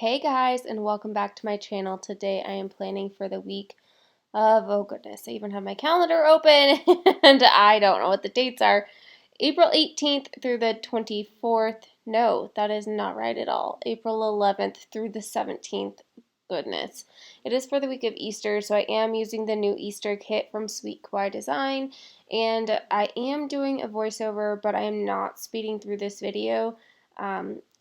Hey guys, and welcome back to my channel. Today I am planning for the week of, oh goodness, I even have my calendar open and I don't know what the dates are. April 18th through the 24th. No, that is not right at all. April 11th through the 17th. Goodness. It is for the week of Easter, so I am using the new Easter kit from Sweet Kawaii Design, and I am doing a voiceover, but I am not speeding through this video.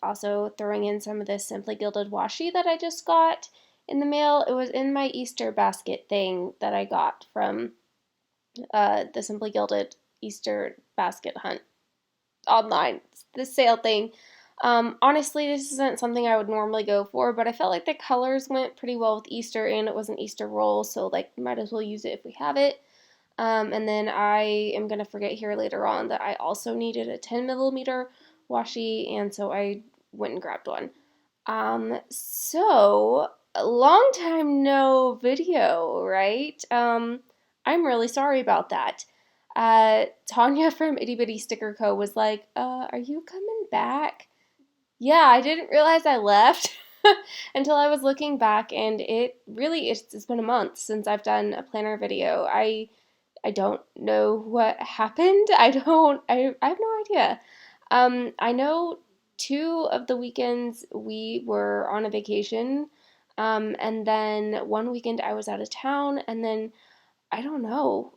Also throwing in some of this Simply Gilded washi that I just got in the mail. It was in my Easter basket thing that I got from the Simply Gilded Easter basket hunt online, the sale thing. Honestly, this isn't something I would normally go for, but I felt like the colors went pretty well with Easter, and it was an Easter roll, so like might as well use it if we have it. And then I am going to forget here later on that I also needed a 10 millimeter washi, and so I went and grabbed one. So a long time no video, right? I'm really sorry about that. Tanya from Itty Bitty Sticker Co. was like, are you coming back? Yeah, I didn't realize I left until I was looking back, and it's been a month since I've done a planner video. I don't know what happened. I have no idea. I know 2 of the weekends we were on a vacation, and then one weekend I was out of town, and then I don't know.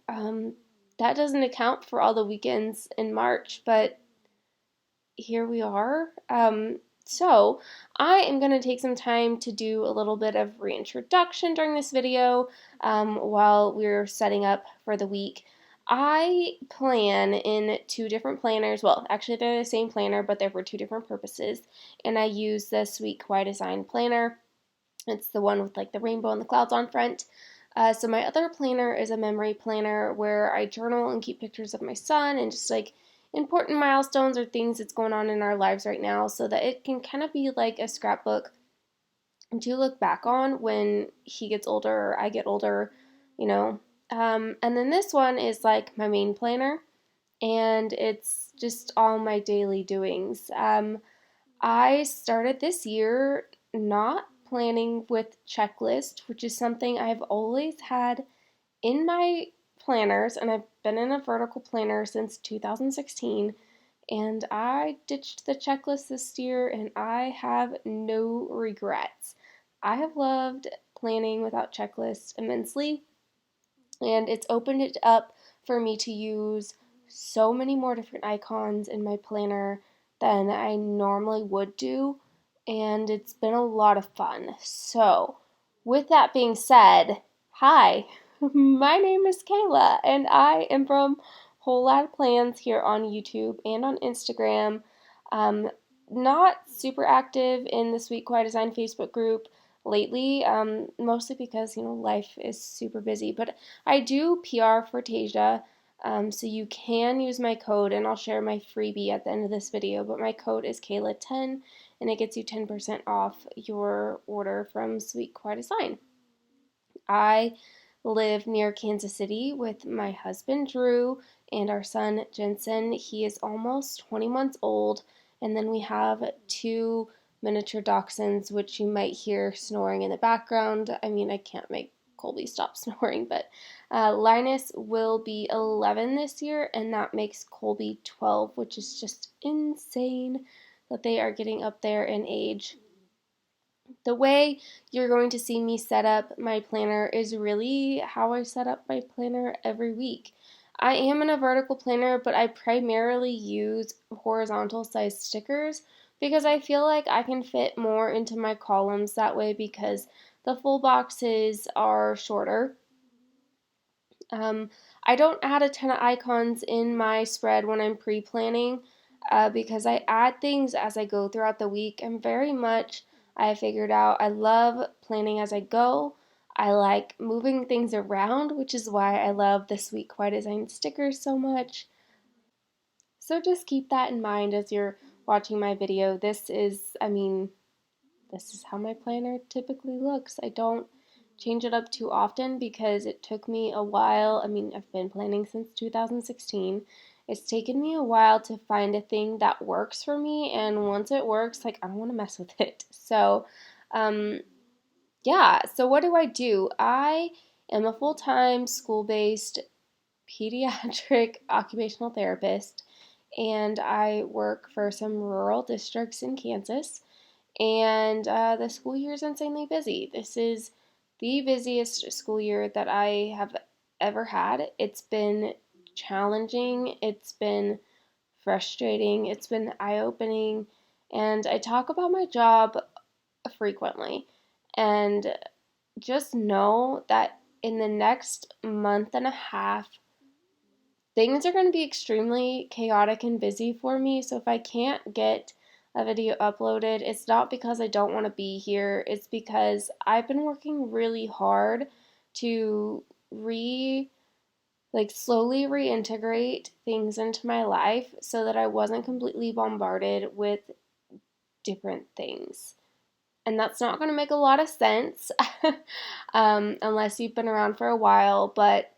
That doesn't account for all the weekends in March, but here we are. So I am going to take some time to do a little bit of reintroduction during this video while we're setting up for the week. I plan in 2 different planners. Well, actually they're the same planner, but they're for 2 different purposes. And I use the Sweet Kawaii Design planner. It's the one with like the rainbow and the clouds on front. So my other planner is a memory planner where I journal and keep pictures of my son and just like important milestones or things that's going on in our lives right now, so that it can kind of be like a scrapbook to look back on when he gets older or I get older, you know. And then this one is like my main planner, and it's just all my daily doings. I started this year not planning with checklist, which is something I've always had in my planners, and I've been in a vertical planner since 2016, and I ditched the checklist this year, and I have no regrets. I have loved planning without checklists immensely, and it's opened it up for me to use so many more different icons in my planner than I normally would do, and it's been a lot of fun. So, with that being said, hi, my name is Kayla, and I am from Whole Lot of Plans here on YouTube and on Instagram. Not super active in the Sweet Kawaii Design Facebook group lately, mostly because, life is super busy, but I do PR for Tasia, so you can use my code, and I'll share my freebie at the end of this video, but my code is Kayla10, and it gets you 10% off your order from Sweet Kawaii Design. I live near Kansas City with my husband Drew and our son Jensen. He is almost 20 months old, and then we have 2 miniature dachshunds, which you might hear snoring in the background. I mean, I can't make Colby stop snoring, but Linus will be 11 this year, and that makes Colby 12, which is just insane that they are getting up there in age. The way you're going to see me set up my planner is really how I set up my planner every week. I am in a vertical planner, but I primarily use horizontal sized stickers because I feel like I can fit more into my columns that way because the full boxes are shorter. I don't add a ton of icons in my spread when I'm pre-planning because I add things as I go throughout the week. I figured out I love planning as I go. I like moving things around, which is why I love the Sweet Kawaii Design stickers so much. So just keep that in mind as you're watching my video. This is how my planner typically looks. I don't change it up too often because it took me a while. I've been planning since 2016. It's taken me a while to find a thing that works for me, and once it works, I don't want to mess with it. So Um, yeah, so what do? I am a full-time school-based pediatric occupational therapist, and I work for some rural districts in Kansas. And the school year is insanely busy. This is the busiest school year that I have ever had. It's been challenging, it's been frustrating, it's been eye opening, and I talk about my job frequently. And just know that in the next month and a half, things are going to be extremely chaotic and busy for me. So if I can't get a video uploaded, it's not because I don't want to be here. It's because I've been working really hard to slowly reintegrate things into my life so that I wasn't completely bombarded with different things. And that's not going to make a lot of sense unless you've been around for a while, but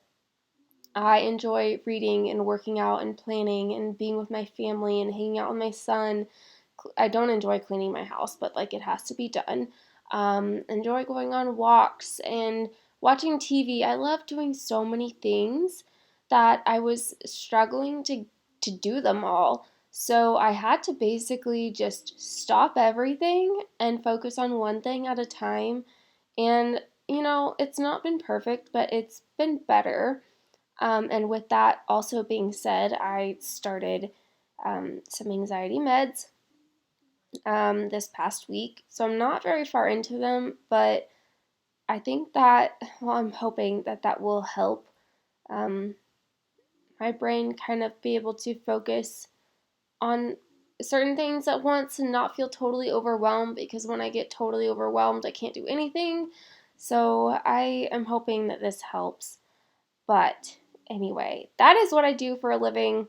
I enjoy reading and working out and planning and being with my family and hanging out with my son. I don't enjoy cleaning my house, but like it has to be done. Enjoy going on walks and watching TV. I love doing so many things that I was struggling to do them all. So I had to basically just stop everything and focus on one thing at a time. And, it's not been perfect, but it's been better. And with that also being said, I started some anxiety meds this past week. So I'm not very far into them, but I think I'm hoping that will help um, my brain kind of be able to focus on certain things at once and not feel totally overwhelmed, because when I get totally overwhelmed, I can't do anything. So I am hoping that this helps. But anyway, that is what I do for a living.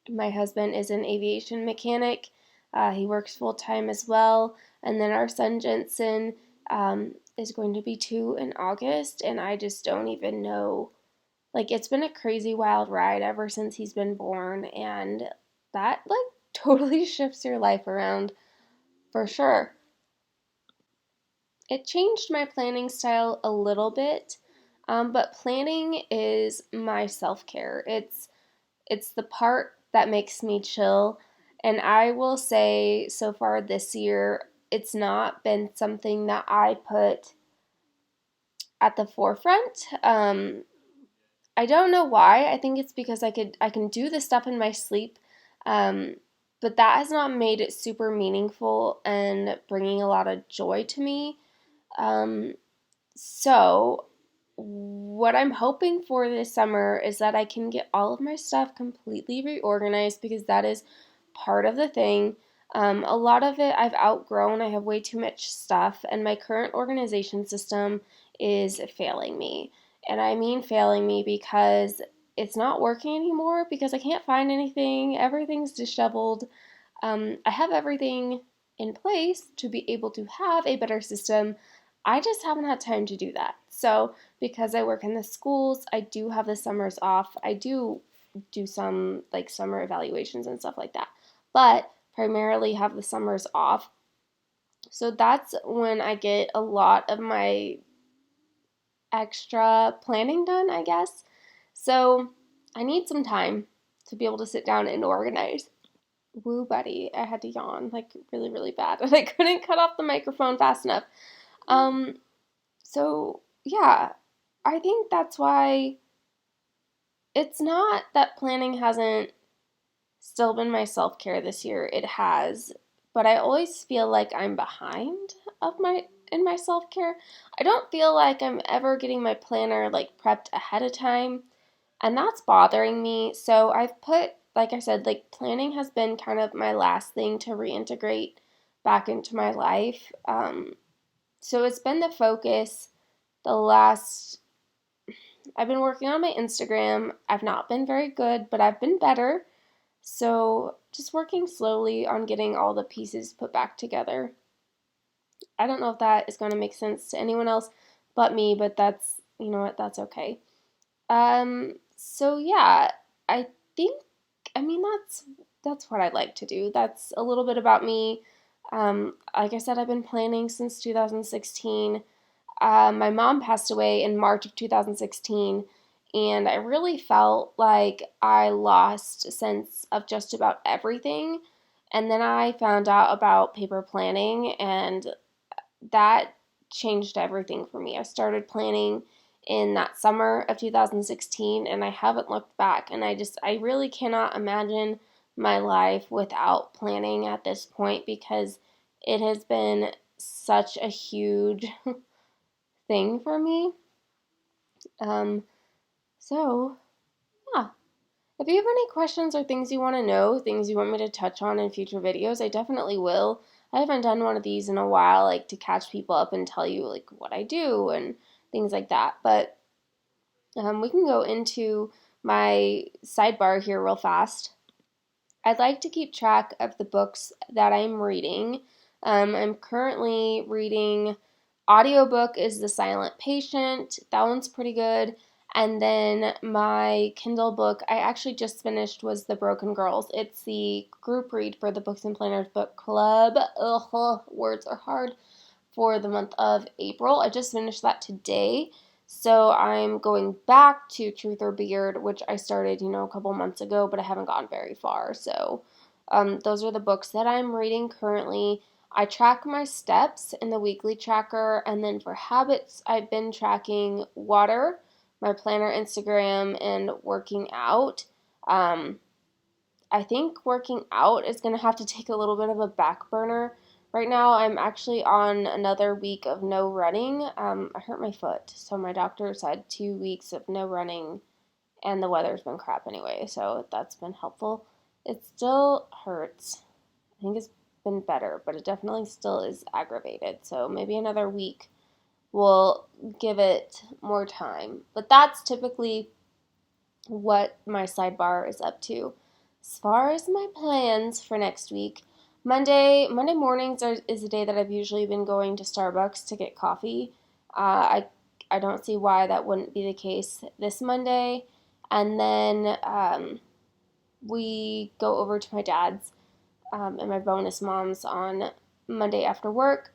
My husband is an aviation mechanic. He works full time as well. And then our son Jensen is going to be 2 in August. And I just don't even know. Like, it's been a crazy wild ride ever since he's been born. And that, totally shifts your life around for sure. It changed my planning style a little bit. But planning is my self care. It's the part that makes me chill. And I will say, so far this year, it's not been something that I put at the forefront. I don't know why. I think it's because I can do this stuff in my sleep. Um, but that has not made it super meaningful and bringing a lot of joy to me. Um, so, what I'm hoping for this summer is that I can get all of my stuff completely reorganized, because that is part of the thing. A lot of it I've outgrown. I have way too much stuff, and my current organization system is failing me. And I mean failing me because it's not working anymore, because I can't find anything. Everything's disheveled. I have everything in place to be able to have a better system. I just haven't had time to do that. So, because I work in the schools, I do have the summers off. I do some summer evaluations and stuff like that, but primarily have the summers off. So, that's when I get a lot of my extra planning done, I guess. So, I need some time to be able to sit down and organize. Woo, buddy. I had to yawn really, really bad, and I couldn't cut off the microphone fast enough. Um, so yeah, I think that's why it's not that planning hasn't still been my self care this year. It has, but I always feel like I'm behind in my self care. I don't feel like I'm ever getting my planner prepped ahead of time, and that's bothering me. So I've put, like I said, planning has been kind of my last thing to reintegrate back into my life. So it's been the focus the last. I've been working on my Instagram. I've not been very good, but I've been better. So just working slowly on getting all the pieces put back together. I don't know if that is going to make sense to anyone else but me, but that's, you know what, that's okay. So yeah, I think, I mean, that's what I like to do. That's a little bit about me. Like I said, I've been planning since 2016. My mom passed away in March of 2016, and I really felt like I lost a sense of just about everything. And then I found out about paper planning, and that changed everything for me. I started planning in that summer of 2016, and I haven't looked back. And I really cannot imagine my life without planning at this point because it has been such a huge thing for me. Um, so, yeah. If you have any questions or things you want to know, things you want me to touch on in future videos, I definitely will. I haven't done one of these in a while, like to catch people up and tell you like what I do and things like that. But we can go into my sidebar here real fast. I'd like to keep track of the books that I'm reading. I'm currently reading audiobook is The Silent Patient. That one's pretty good. And then my Kindle book I actually just finished was The Broken Girls. It's the group read for the Books and Planners Book Club. Ugh, words are hard. For the month of April. I just finished that today. So I'm going back to Truth or Beard, which I started, a couple months ago, but I haven't gone very far. So those are the books that I'm reading currently. I track my steps in the weekly tracker, and then for habits, I've been tracking water, my planner, Instagram, and working out. I think working out is going to have to take a little bit of a back burner. Right now, I'm actually on another week of no running. I hurt my foot, so my doctor said 2 weeks of no running, and the weather's been crap anyway, so that's been helpful. It still hurts. I think it's been better, but it definitely still is aggravated, so maybe another week will give it more time. But that's typically what my sidebar is up to. As far as my plans for next week, Monday mornings is a day that I've usually been going to Starbucks to get coffee. I don't see why that wouldn't be the case this Monday. And then we go over to my dad's and my bonus mom's on Monday after work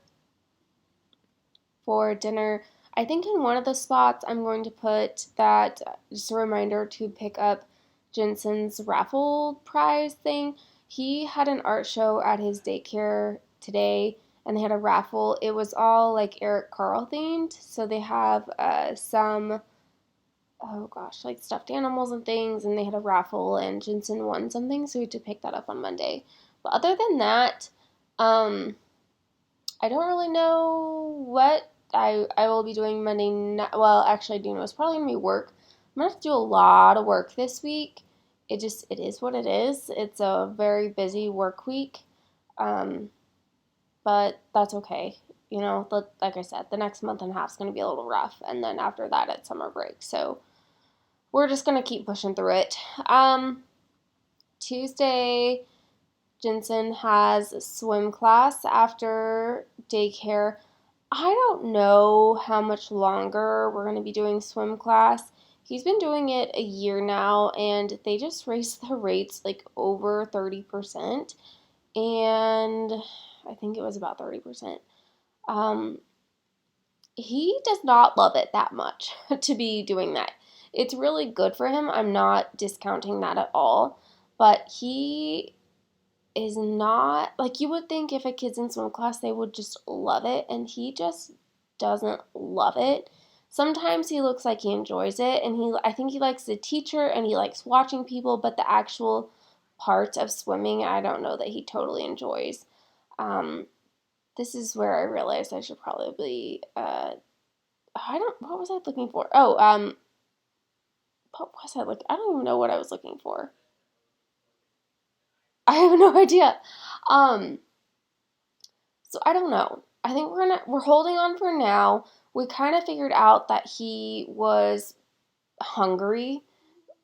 for dinner. I think in one of the spots I'm going to put that just a reminder to pick up Jensen's raffle prize thing. He had an art show at his daycare today and they had a raffle. It was all like Eric Carle themed. So they have some, oh gosh, like stuffed animals and things, and they had a raffle and Jensen won something. So we had to pick that up on Monday. But other than that, I don't really know what I will be doing Monday night. Well, actually, I do know it's probably going to be work. I'm going to have to do a lot of work this week. It is what it is. It's a very busy work week, um, but that's okay. Like I said, the next month and a half is going to be a little rough, and then after that, it's summer break. So we're just going to keep pushing through it. Tuesday, Jensen has swim class after daycare. I don't know how much longer we're going to be doing swim class. He's been doing it a year now, and they just raised the rates like over 30%. And I think it was about 30%. Um, he does not love it that much to be doing that. It's really good for him. I'm not discounting that at all. But he is not like you would think if a kid's in swim class they would just love it, and he just doesn't love it. Sometimes he looks like he enjoys it, and I think he likes the teacher and he likes watching people, but the actual part of swimming I don't know that he totally enjoys. um this is where I realized I should probably I don't what was I looking for? What was I looking? I don't even know what I was looking for. I have no idea. um So I don't know. I think we're holding on for now. We kind of figured out that he was hungry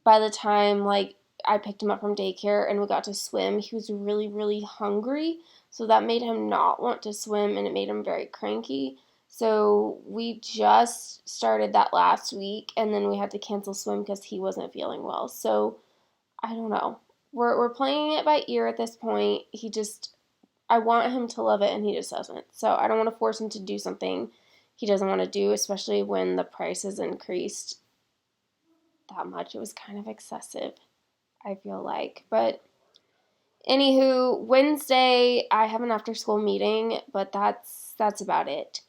by the time like I picked him up from daycare and we got to swim. He was really really hungry, so that made him not want to swim and it made him very cranky. So we just started that last week and then we had to cancel swim because he wasn't feeling well. So I don't know. We're playing it by ear at this point. He just I want him to love it and he just doesn't. So I don't want to force him to do something he doesn't want to do, especially when the price has increased that much. It was kind of excessive, I feel like. But anywho, Wednesday I have an after school meeting, but that's about it.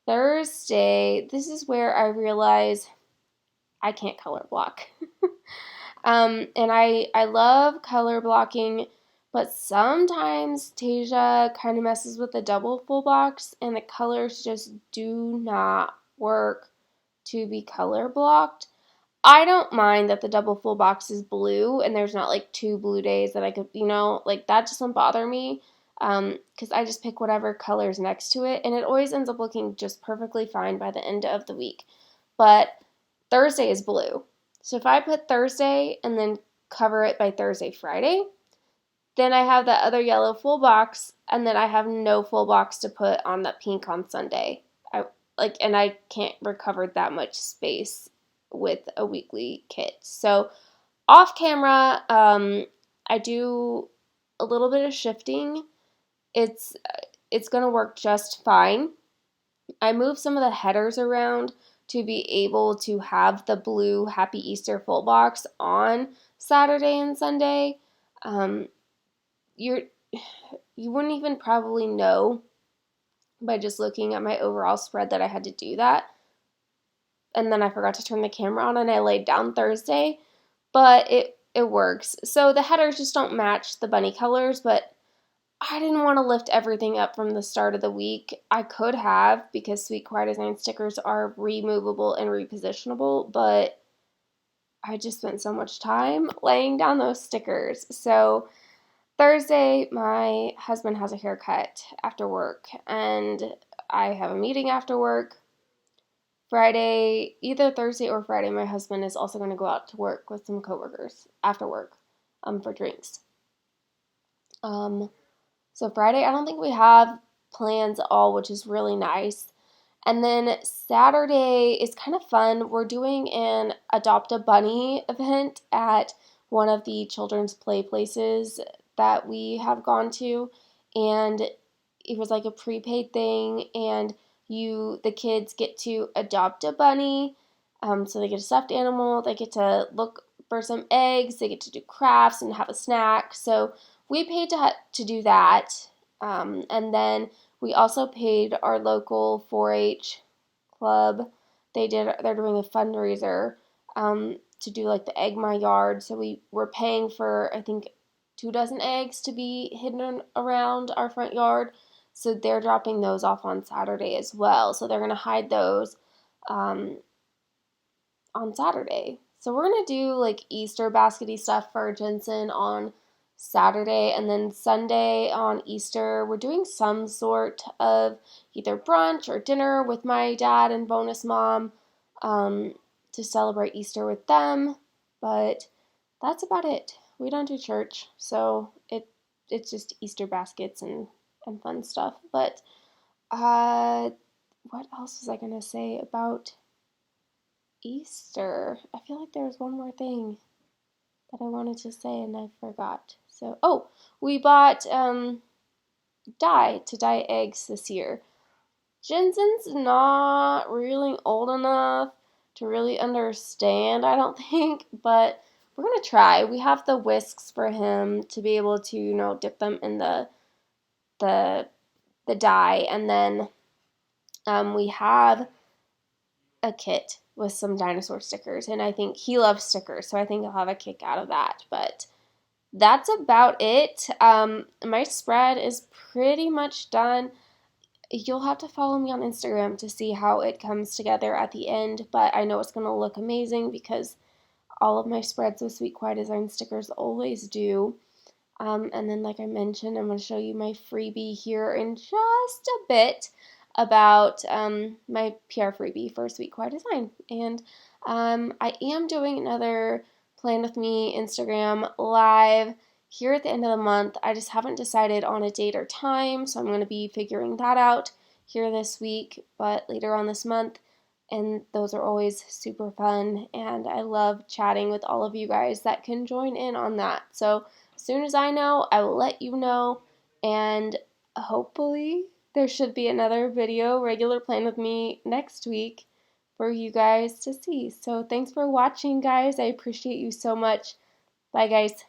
Thursday, this is where I realize I can't color block. And I love color blocking, but sometimes Tasia kind of messes with the double full box and the colors just do not work to be color blocked. I don't mind that the double full box is blue and there's not like 2 blue days that I could, like that doesn't bother me. Because I just pick whatever color's next to it and it always ends up looking just perfectly fine by the end of the week. But Thursday is blue. So if I put Thursday and then cover it by Thursday, Friday, then I have that other yellow full box and then I have no full box to put on that pink on Sunday. And I can't recover that much space with a weekly kit. So off camera, I do a little bit of shifting. It's going to work just fine. I move some of the headers around to be able to have the blue Happy Easter full box on Saturday and Sunday. You wouldn't even probably know by just looking at my overall spread that I had to do that. And then I forgot to turn the camera on and I laid down Thursday, but it works. So the headers just don't match the bunny colors, but I didn't want to lift everything up from the start of the week. I could have because Sweet Kawaii Design stickers are removable and repositionable, but I just spent so much time laying down those stickers. So Thursday, my husband has a haircut after work, and I have a meeting after work. Friday, either Thursday or Friday, my husband is also going to go out to work with some coworkers after work for drinks. So Friday, I don't think we have plans at all, which is really nice. And then Saturday is kind of fun. We're doing an Adopt a Bunny event at one of the children's play places that we have gone to. And it was like a prepaid thing, and the kids get to adopt a bunny. So they get a stuffed animal, they get to look for some eggs, they get to do crafts and have a snack. So we paid to do that. And then we also paid our local 4-H club. They're doing a fundraiser to do like the Egg My Yard. So we were paying for, I think, 2 dozen eggs to be hidden around our front yard. So they're dropping those off on Saturday as well. So they're going to hide those on Saturday. So we're going to do like Easter baskety stuff for Jensen on Saturday, and then Sunday on Easter, we're doing some sort of either brunch or dinner with my dad and bonus mom to celebrate Easter with them. But that's about it. We don't do church, so it's just Easter baskets and fun stuff. But what else was I gonna say about Easter? I feel like there was one more thing that I wanted to say and I forgot. So, we bought dye to dye eggs this year. Jensen's not really old enough to really understand, I don't think, but we're gonna try. We have the whisks for him to be able to, dip them in the dye, and then we have a kit with some dinosaur stickers, and I think he loves stickers, so I think he'll have a kick out of that. But that's about it. My spread is pretty much done. You'll have to follow me on Instagram to see how it comes together at the end, but I know it's going to look amazing because all of my spreads with Sweet Kawaii Design stickers always do. And then, like I mentioned, I'm going to show you my freebie here in just a bit about my PR freebie for Sweet Kawaii Design. And I am doing another Plan With Me Instagram live here at the end of the month. I just haven't decided on a date or time, so I'm going to be figuring that out here this week, but later on this month. And those are always super fun, and I love chatting with all of you guys that can join in on that. So as soon as I know, I will let you know, and hopefully there should be another video regular plan with me next week for you guys to see. So thanks for watching, guys. I appreciate you so much. Bye, guys.